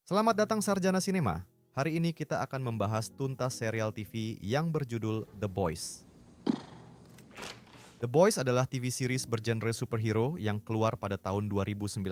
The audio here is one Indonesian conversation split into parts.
Selamat datang Sarjana Sinema. Hari ini kita akan membahas tuntas serial TV yang berjudul The Boys. The Boys adalah TV series bergenre superhero yang keluar pada tahun 2019.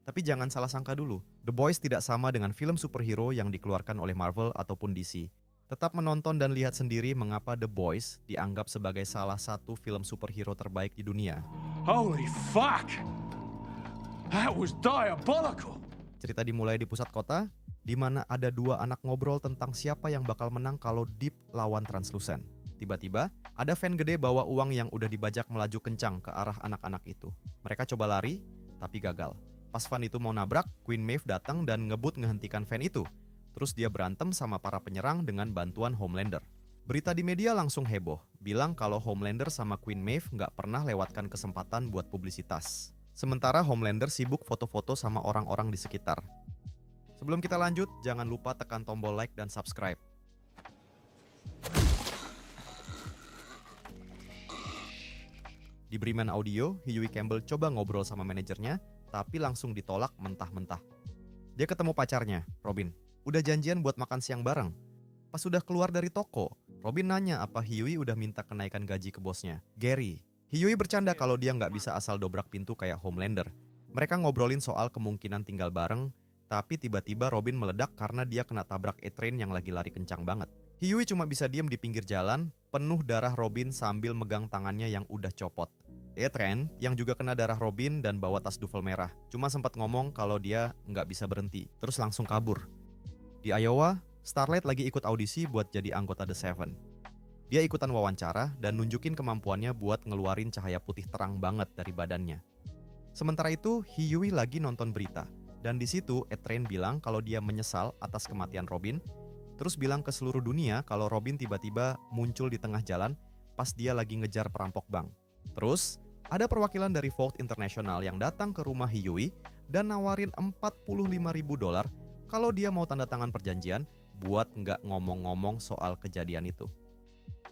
Tapi jangan salah sangka dulu, The Boys tidak sama dengan film superhero yang dikeluarkan oleh Marvel ataupun DC. Tetap menonton dan lihat sendiri mengapa The Boys dianggap sebagai salah satu film superhero terbaik di dunia. Holy fuck! That was diabolical! Cerita dimulai di pusat kota, di mana ada dua anak ngobrol tentang siapa yang bakal menang kalau Deep lawan Translucent. Tiba-tiba, ada fan gede bawa uang yang udah dibajak melaju kencang ke arah anak-anak itu. Mereka coba lari, tapi gagal. Pas fan itu mau nabrak, Queen Maeve datang dan ngebut ngehentikan fan itu. Terus dia berantem sama para penyerang dengan bantuan Homelander. Berita di media langsung heboh, bilang kalau Homelander sama Queen Maeve nggak pernah lewatkan kesempatan buat publisitas. Sementara Homelander sibuk foto-foto sama orang-orang di sekitar. Sebelum kita lanjut, jangan lupa tekan tombol like dan subscribe. Di Bremen Audio, Hughie Campbell coba ngobrol sama manajernya, tapi langsung ditolak mentah-mentah. Dia ketemu pacarnya, Robin. Udah janjian buat makan siang bareng. Pas sudah keluar dari toko, Robin nanya apa Hughie udah minta kenaikan gaji ke bosnya, Gary. Hughie bercanda kalau dia nggak bisa asal dobrak pintu kayak Homelander. Mereka ngobrolin soal kemungkinan tinggal bareng, tapi tiba-tiba Robin meledak karena dia kena tabrak A-Train yang lagi lari kencang banget. Hughie cuma bisa diem di pinggir jalan, penuh darah Robin sambil megang tangannya yang udah copot. A-Train yang juga kena darah Robin dan bawa tas duffel merah, cuma sempat ngomong kalau dia nggak bisa berhenti, terus langsung kabur. Di Iowa, Starlight lagi ikut audisi buat jadi anggota The Seven. Dia ikutan wawancara dan nunjukin kemampuannya buat ngeluarin cahaya putih terang banget dari badannya. Sementara itu, Hughie lagi nonton berita. Dan di situ, A-Train bilang kalau dia menyesal atas kematian Robin. Terus bilang ke seluruh dunia kalau Robin tiba-tiba muncul di tengah jalan pas dia lagi ngejar perampok bank. Terus, ada perwakilan dari Vault International yang datang ke rumah Hughie dan nawarin $45.000 kalau dia mau tanda tangan perjanjian buat nggak ngomong-ngomong soal kejadian itu.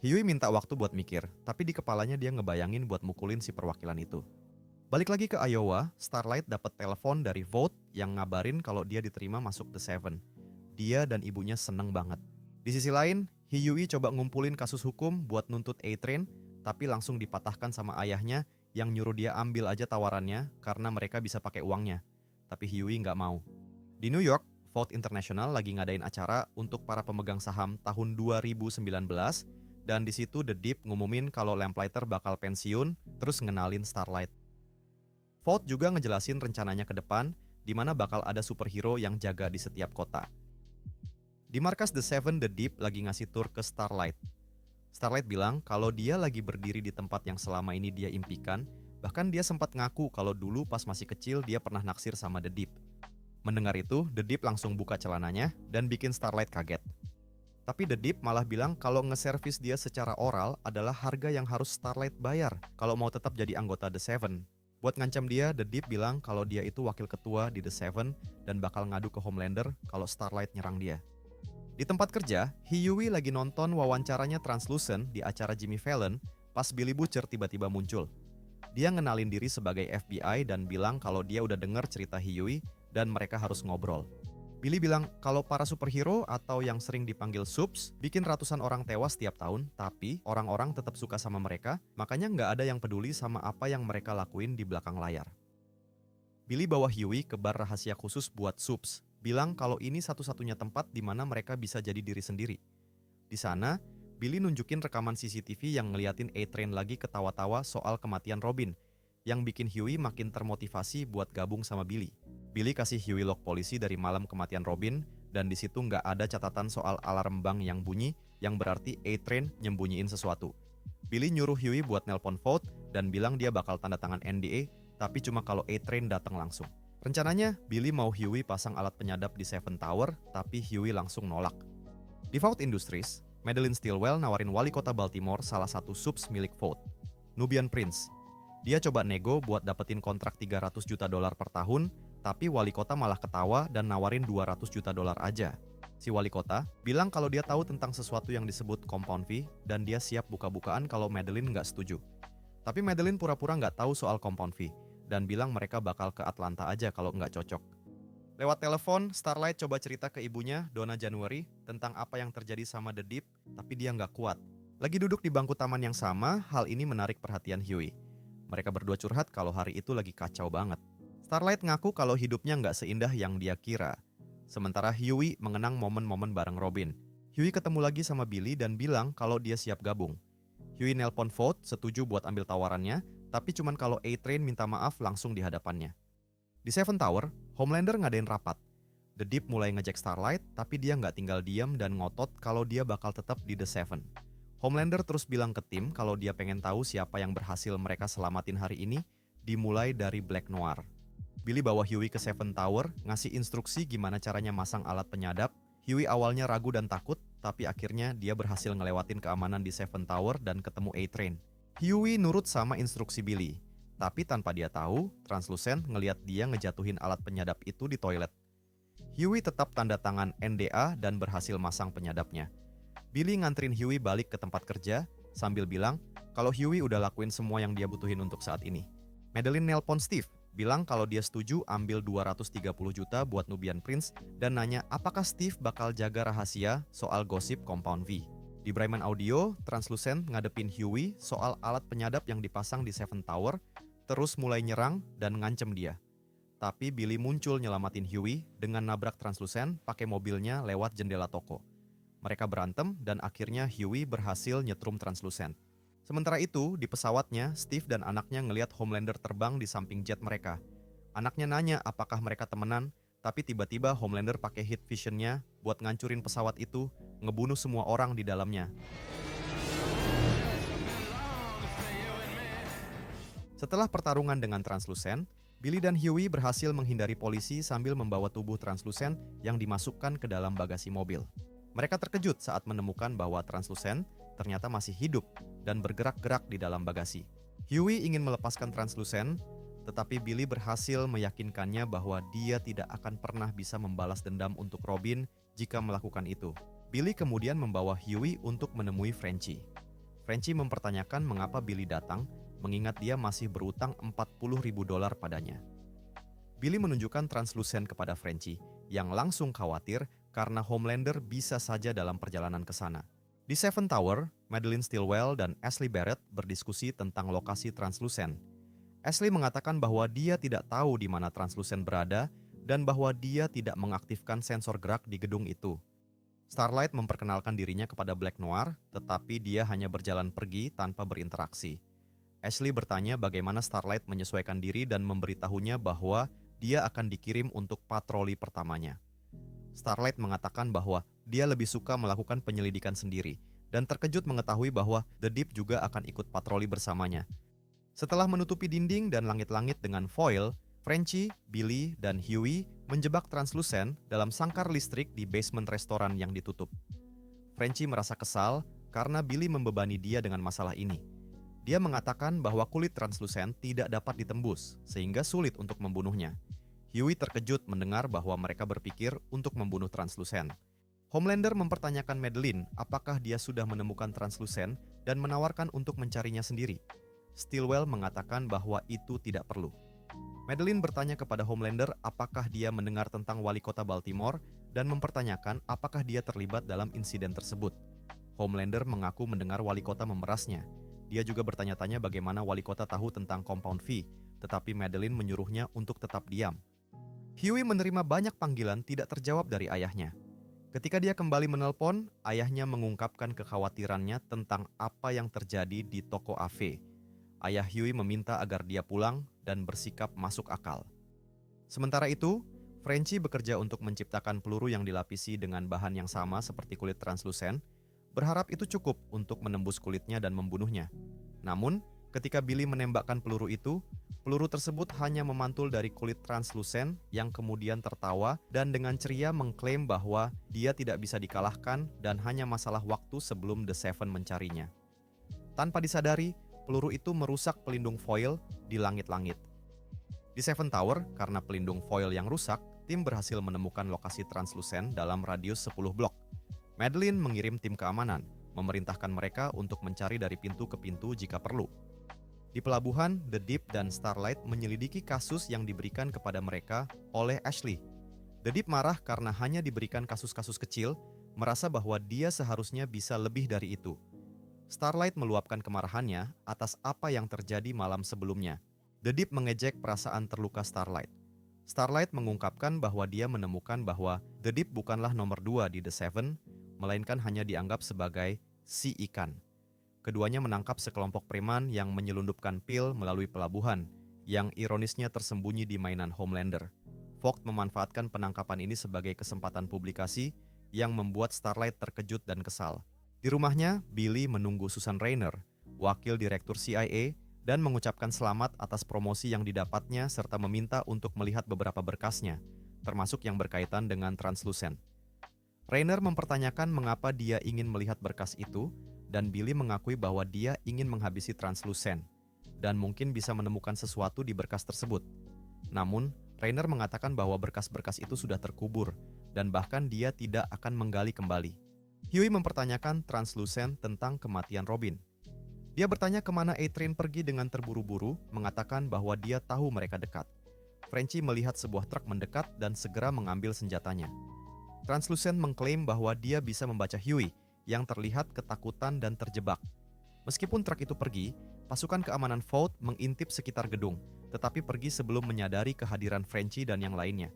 Hughie minta waktu buat mikir, tapi di kepalanya dia ngebayangin buat mukulin si perwakilan itu. Balik lagi ke Iowa, Starlight dapat telepon dari Vought yang ngabarin kalau dia diterima masuk The Seven. Dia dan ibunya seneng banget. Di sisi lain, Hughie coba ngumpulin kasus hukum buat nuntut A-Train, tapi langsung dipatahkan sama ayahnya yang nyuruh dia ambil aja tawarannya karena mereka bisa pakai uangnya. Tapi Hughie nggak mau. Di New York, Vault International lagi ngadain acara untuk para pemegang saham tahun 2019. Dan di situ The Deep ngumumin kalau Lamplighter bakal pensiun, terus ngenalin Starlight. Vault juga ngejelasin rencananya ke depan, di mana bakal ada superhero yang jaga di setiap kota. Di markas The Seven, The Deep lagi ngasih tour ke Starlight. Starlight bilang kalau dia lagi berdiri di tempat yang selama ini dia impikan, bahkan dia sempat ngaku kalau dulu pas masih kecil dia pernah naksir sama The Deep. Mendengar itu, The Deep langsung buka celananya dan bikin Starlight kaget. Tapi The Deep malah bilang kalau nge-service dia secara oral adalah harga yang harus Starlight bayar kalau mau tetap jadi anggota The Seven. Buat ngancam dia, The Deep bilang kalau dia itu wakil ketua di The Seven dan bakal ngadu ke Homelander kalau Starlight nyerang dia. Di tempat kerja, Hughie lagi nonton wawancaranya Translucent di acara Jimmy Fallon pas Billy Butcher tiba-tiba muncul. Dia ngenalin diri sebagai FBI dan bilang kalau dia udah denger cerita Hughie dan mereka harus ngobrol. Billy bilang kalau para superhero atau yang sering dipanggil subs bikin ratusan orang tewas tiap tahun, tapi orang-orang tetap suka sama mereka, makanya nggak ada yang peduli sama apa yang mereka lakuin di belakang layar. Billy bawa Hughie ke bar rahasia khusus buat subs, bilang kalau ini satu-satunya tempat di mana mereka bisa jadi diri sendiri. Di sana, Billy nunjukin rekaman CCTV yang ngeliatin A-Train lagi ketawa-tawa soal kematian Robin, yang bikin Hughie makin termotivasi buat gabung sama Billy. Billy kasih Hughie log polisi dari malam kematian Robin, dan di situ nggak ada catatan soal alarm bank yang bunyi, yang berarti A-Train nyembunyiin sesuatu. Billy nyuruh Hughie buat nelpon Vought dan bilang dia bakal tanda tangan NDA, tapi cuma kalau A-Train datang langsung. Rencananya, Billy mau Hughie pasang alat penyadap di Seven Tower, tapi Hughie langsung nolak. Di Vought Industries, Madeline Stillwell nawarin wali kota Baltimore salah satu subs milik Vought, Nubian Prince. Dia coba nego buat dapetin kontrak $300 juta per tahun, tapi wali kota malah ketawa dan nawarin $200 juta aja. Si wali kota bilang kalau dia tahu tentang sesuatu yang disebut compound fee dan dia siap buka-bukaan kalau Madeline nggak setuju. Tapi Madeline pura-pura nggak tahu soal compound fee dan bilang mereka bakal ke Atlanta aja kalau nggak cocok. Lewat telepon, Starlight coba cerita ke ibunya, Donna January, tentang apa yang terjadi sama The Deep, tapi dia nggak kuat. Lagi duduk di bangku taman yang sama, hal ini menarik perhatian Huey. Mereka berdua curhat kalau hari itu lagi kacau banget. Starlight ngaku kalau hidupnya nggak seindah yang dia kira. Sementara Huey mengenang momen-momen bareng Robin. Huey ketemu lagi sama Billy dan bilang kalau dia siap gabung. Huey nelpon Vought setuju buat ambil tawarannya, tapi cuman kalau A-Train minta maaf langsung di hadapannya. Di Seven Tower, Homelander ngadain rapat. The Deep mulai ngejek Starlight, tapi dia nggak tinggal diam dan ngotot kalau dia bakal tetap di The Seven. Homelander terus bilang ke tim kalau dia pengen tahu siapa yang berhasil mereka selamatin hari ini, dimulai dari Black Noir. Billy bawa Huey ke Seven Tower, ngasih instruksi gimana caranya masang alat penyadap. Huey awalnya ragu dan takut, tapi akhirnya dia berhasil ngelewatin keamanan di Seven Tower dan ketemu A-Train. Huey nurut sama instruksi Billy. Tapi tanpa dia tahu, Translucent ngeliat dia ngejatuhin alat penyadap itu di toilet. Huey tetap tanda tangan NDA dan berhasil masang penyadapnya. Billy nganterin Huey balik ke tempat kerja sambil bilang kalau Huey udah lakuin semua yang dia butuhin untuk saat ini. Madeline nelpon Steve, bilang kalau dia setuju ambil 230 juta buat Nubian Prince dan nanya apakah Steve bakal jaga rahasia soal gosip Compound V. Di Bryman Audio, Translucent ngadepin Huey soal alat penyadap yang dipasang di Seven Tower, terus mulai nyerang dan ngancem dia. Tapi Billy muncul nyelamatin Huey dengan nabrak Translucent pakai mobilnya lewat jendela toko. Mereka berantem dan akhirnya Huey berhasil nyetrum Translucent. Sementara itu, di pesawatnya, Steve dan anaknya ngelihat Homelander terbang di samping jet mereka. Anaknya nanya apakah mereka temenan, tapi tiba-tiba Homelander pakai heat vision-nya buat ngancurin pesawat itu, ngebunuh semua orang di dalamnya. Setelah pertarungan dengan Translucent, Billy dan Huey berhasil menghindari polisi sambil membawa tubuh Translucent yang dimasukkan ke dalam bagasi mobil. Mereka terkejut saat menemukan bahwa Translucent ternyata masih hidup dan bergerak-gerak di dalam bagasi. Huey ingin melepaskan Translucent, tetapi Billy berhasil meyakinkannya bahwa dia tidak akan pernah bisa membalas dendam untuk Robin jika melakukan itu. Billy kemudian membawa Huey untuk menemui Frenchie. Frenchie mempertanyakan mengapa Billy datang, mengingat dia masih berutang $40.000 padanya. Billy menunjukkan Translucent kepada Frenchie, yang langsung khawatir karena Homelander bisa saja dalam perjalanan ke sana. Di Seven Tower, Madeline Stillwell dan Ashley Barrett berdiskusi tentang lokasi Translucent. Ashley mengatakan bahwa dia tidak tahu di mana Translucent berada dan bahwa dia tidak mengaktifkan sensor gerak di gedung itu. Starlight memperkenalkan dirinya kepada Black Noir, tetapi dia hanya berjalan pergi tanpa berinteraksi. Ashley bertanya bagaimana Starlight menyesuaikan diri dan memberitahunya bahwa dia akan dikirim untuk patroli pertamanya. Starlight mengatakan bahwa dia lebih suka melakukan penyelidikan sendiri dan terkejut mengetahui bahwa The Deep juga akan ikut patroli bersamanya. Setelah menutupi dinding dan langit-langit dengan foil, Frenchie, Billy, dan Huey menjebak Translucent dalam sangkar listrik di basement restoran yang ditutup. Frenchie merasa kesal karena Billy membebani dia dengan masalah ini. Dia mengatakan bahwa kulit Translucent tidak dapat ditembus, sehingga sulit untuk membunuhnya. Huey terkejut mendengar bahwa mereka berpikir untuk membunuh Translucent. Homelander mempertanyakan Madeline apakah dia sudah menemukan Translucent dan menawarkan untuk mencarinya sendiri. Stillwell mengatakan bahwa itu tidak perlu. Madeline bertanya kepada Homelander apakah dia mendengar tentang wali kota Baltimore dan mempertanyakan apakah dia terlibat dalam insiden tersebut. Homelander mengaku mendengar wali kota memerasnya. Dia juga bertanya-tanya bagaimana wali kota tahu tentang Compound V, tetapi Madeline menyuruhnya untuk tetap diam. Huey menerima banyak panggilan tidak terjawab dari ayahnya. Ketika dia kembali menelpon, ayahnya mengungkapkan kekhawatirannya tentang apa yang terjadi di toko AV. Ayah Huey meminta agar dia pulang dan bersikap masuk akal. Sementara itu, Frenchie bekerja untuk menciptakan peluru yang dilapisi dengan bahan yang sama seperti kulit Translucent, berharap itu cukup untuk menembus kulitnya dan membunuhnya. Namun, ketika Billy menembakkan peluru itu, peluru tersebut hanya memantul dari kulit Translucent yang kemudian tertawa dan dengan ceria mengklaim bahwa dia tidak bisa dikalahkan dan hanya masalah waktu sebelum The Seven mencarinya. Tanpa disadari, peluru itu merusak pelindung foil di langit-langit. Di Seven Tower, karena pelindung foil yang rusak, tim berhasil menemukan lokasi Translucent dalam radius 10 blok. Madeline mengirim tim keamanan, memerintahkan mereka untuk mencari dari pintu ke pintu jika perlu. Di pelabuhan, The Deep dan Starlight menyelidiki kasus yang diberikan kepada mereka oleh Ashley. The Deep marah karena hanya diberikan kasus-kasus kecil, merasa bahwa dia seharusnya bisa lebih dari itu. Starlight meluapkan kemarahannya atas apa yang terjadi malam sebelumnya. The Deep mengejek perasaan terluka Starlight. Starlight mengungkapkan bahwa dia menemukan bahwa The Deep bukanlah nomor 2 di The Seven, melainkan hanya dianggap sebagai si ikan. Keduanya menangkap sekelompok preman yang menyelundupkan pil melalui pelabuhan, yang ironisnya tersembunyi di mainan Homelander. Vogt memanfaatkan penangkapan ini sebagai kesempatan publikasi yang membuat Starlight terkejut dan kesal. Di rumahnya, Billy menunggu Susan Raynor, wakil direktur CIA, dan mengucapkan selamat atas promosi yang didapatnya serta meminta untuk melihat beberapa berkasnya, termasuk yang berkaitan dengan Translucent. Raynor mempertanyakan mengapa dia ingin melihat berkas itu, dan Billy mengakui bahwa dia ingin menghabisi Translucent, dan mungkin bisa menemukan sesuatu di berkas tersebut. Namun, Raynor mengatakan bahwa berkas-berkas itu sudah terkubur, dan bahkan dia tidak akan menggali kembali. Huey mempertanyakan Translucent tentang kematian Robin. Dia bertanya kemana A-Train pergi dengan terburu-buru, mengatakan bahwa dia tahu mereka dekat. Frenchie melihat sebuah truk mendekat dan segera mengambil senjatanya. Translucent mengklaim bahwa dia bisa membaca Huey, yang terlihat ketakutan dan terjebak. Meskipun truk itu pergi, pasukan keamanan Vought mengintip sekitar gedung, tetapi pergi sebelum menyadari kehadiran Frenchie dan yang lainnya.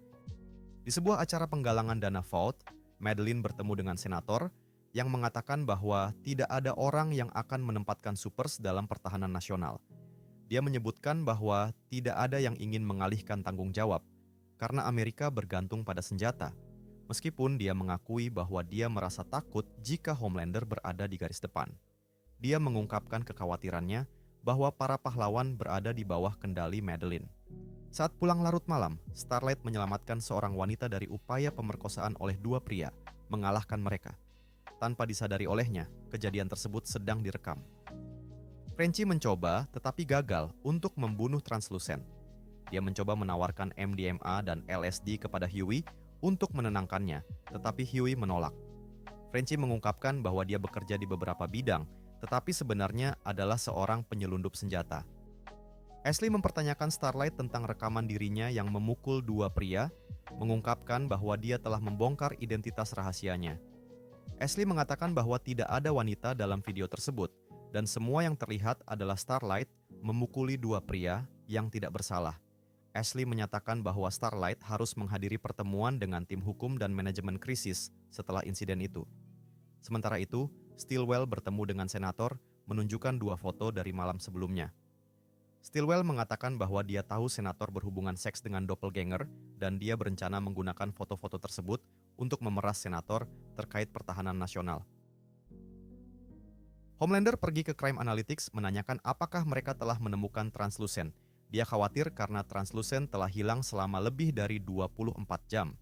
Di sebuah acara penggalangan dana Vought, Madeline bertemu dengan senator yang mengatakan bahwa tidak ada orang yang akan menempatkan Supers dalam pertahanan nasional. Dia menyebutkan bahwa tidak ada yang ingin mengalihkan tanggung jawab, karena Amerika bergantung pada senjata. Meskipun dia mengakui bahwa dia merasa takut jika Homelander berada di garis depan. Dia mengungkapkan kekhawatirannya bahwa para pahlawan berada di bawah kendali Madeline. Saat pulang larut malam, Starlight menyelamatkan seorang wanita dari upaya pemerkosaan oleh 2 pria, mengalahkan mereka. Tanpa disadari olehnya, kejadian tersebut sedang direkam. Frenchie mencoba tetapi gagal untuk membunuh Translucent. Dia mencoba menawarkan MDMA dan LSD kepada Huey untuk menenangkannya, tetapi Huey menolak. Frenchie mengungkapkan bahwa dia bekerja di beberapa bidang, tetapi sebenarnya adalah seorang penyelundup senjata. Ashley mempertanyakan Starlight tentang rekaman dirinya yang memukul 2 pria, mengungkapkan bahwa dia telah membongkar identitas rahasianya. Ashley mengatakan bahwa tidak ada wanita dalam video tersebut, dan semua yang terlihat adalah Starlight memukuli 2 pria yang tidak bersalah. Ashley menyatakan bahwa Starlight harus menghadiri pertemuan dengan tim hukum dan manajemen krisis setelah insiden itu. Sementara itu, Stillwell bertemu dengan senator, menunjukkan 2 foto dari malam sebelumnya. Stillwell mengatakan bahwa dia tahu senator berhubungan seks dengan doppelganger dan dia berencana menggunakan foto-foto tersebut untuk memeras senator terkait pertahanan nasional. Homelander pergi ke Crime Analytics menanyakan apakah mereka telah menemukan Translucent. Dia khawatir karena Translucent telah hilang selama lebih dari 24 jam.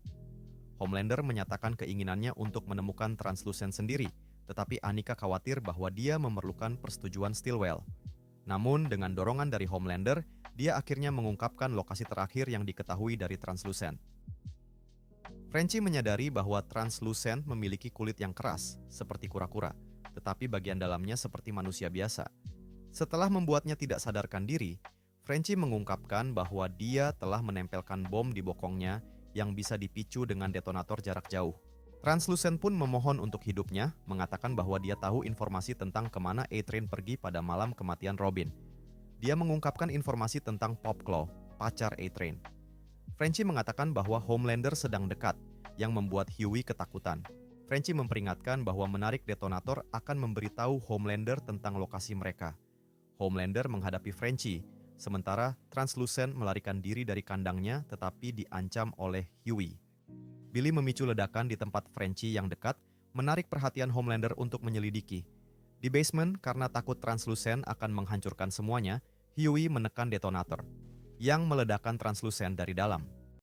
Homelander menyatakan keinginannya untuk menemukan Translucent sendiri, tetapi Annika khawatir bahwa dia memerlukan persetujuan Stillwell. Namun dengan dorongan dari Homelander, dia akhirnya mengungkapkan lokasi terakhir yang diketahui dari Translucent. Frenchie menyadari bahwa Translucent memiliki kulit yang keras, seperti kura-kura, tetapi bagian dalamnya seperti manusia biasa. Setelah membuatnya tidak sadarkan diri, Frenchie mengungkapkan bahwa dia telah menempelkan bom di bokongnya yang bisa dipicu dengan detonator jarak jauh. Translucent pun memohon untuk hidupnya, mengatakan bahwa dia tahu informasi tentang kemana A-Train pergi pada malam kematian Robin. Dia mengungkapkan informasi tentang Popclaw, pacar A-Train. Frenchie mengatakan bahwa Homelander sedang dekat, yang membuat Huey ketakutan. Frenchie memperingatkan bahwa menarik detonator akan memberitahu Homelander tentang lokasi mereka. Homelander menghadapi Frenchie, sementara Translucent melarikan diri dari kandangnya tetapi diancam oleh Huey. Billy memicu ledakan di tempat Frenchie yang dekat, menarik perhatian Homelander untuk menyelidiki. Di basement, karena takut Translucent akan menghancurkan semuanya, Huey menekan detonator, yang meledakkan Translucent dari dalam.